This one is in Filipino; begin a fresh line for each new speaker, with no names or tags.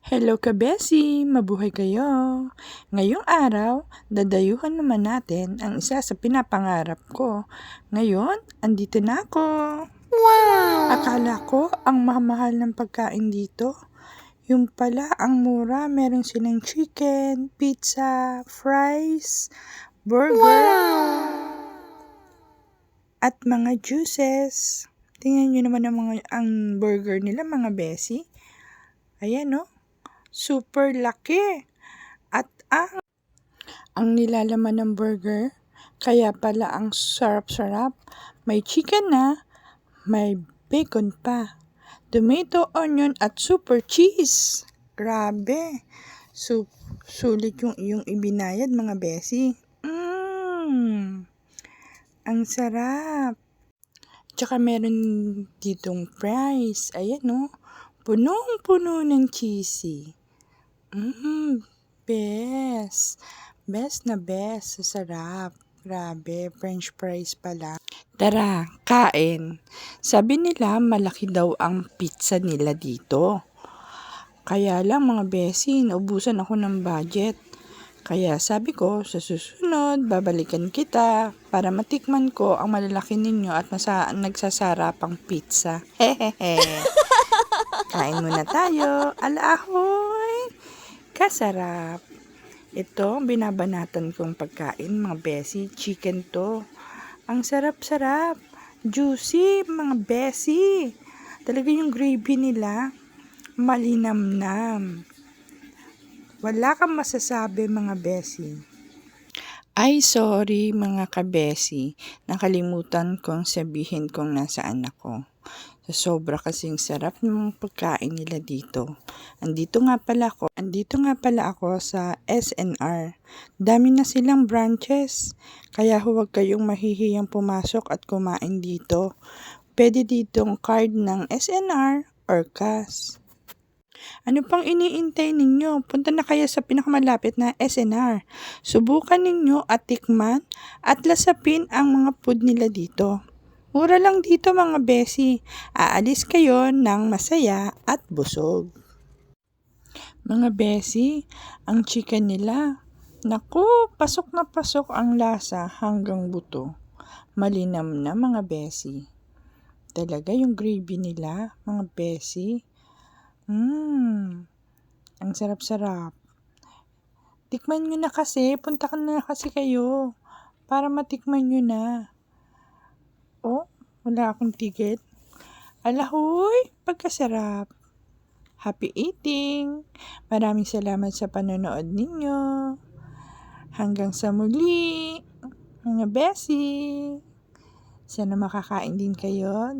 Hello kabesi! Mabuhay kayo! Ngayong araw, dadayuhan naman natin ang isa sa pinapangarap ko. Ngayon, andito na ako! Wow! Akala ko ang mahal ng pagkain dito. Yung pala, ang mura, meron silang chicken, pizza, fries, burger, at mga juices. Tingnan nyo naman ang burger nila mga besi. Ayan no? Super laki. At ang nilalaman ng burger, kaya pala ang sarap-sarap. May chicken na, may bacon pa, tomato, onion, at super cheese. Grabe. Sulit yung iyong ibinayad mga besi. Ang sarap. Tsaka meron ditong fries. Ayan no. Punong-puno ng cheesy. Best. Best na best. Sarap. Grabe, french fries pala. Tara, kain. Sabi nila malaki daw ang pizza nila dito. Kaya lang mga besi, naubusan ako ng budget. Kaya sabi ko, sa susunod, babalikan kita para matikman ko ang malalaki ninyo at nagsasarapang pizza. Hehehe. Kain muna tayo. Alahoy! Kasarap. Ito, binabanatan kong pagkain, mga besi. Chicken to. Ang sarap-sarap. Juicy, mga besi. Talaga yung gravy nila, malinamnam. Wala kang masasabi, mga besi. Ay, sorry, mga kabesi. Nakalimutan kong sabihin kung nasaan ako. Sobra kasing sarap ng pagkain nila dito. Andito nga pala ako sa SNR. Dami na silang branches. Kaya huwag kayong mahihiyang pumasok at kumain dito. Pwede ditong card ng SNR or cash. Ano pang iniintay ninyo? Punta na kayo sa pinakamalapit na SNR. Subukan ninyo at tikman at lasapin ang mga food nila dito. Mura lang dito mga besi. Aalis kayo ng masaya at busog. Mga besi, ang chicken nila, naku, pasok na pasok ang lasa hanggang buto. Malinam na mga besi. Talaga yung gravy nila, mga besi. Ang sarap-sarap. Tikman nyo na kasi, punta ka na kasi kayo para matikman nyo na. Oh, wala akong ticket. Alahoy, pagkasarap. Happy eating. Maraming salamat sa panonood ninyo. Hanggang sa muli, mga besi. Sana makakain din kayo.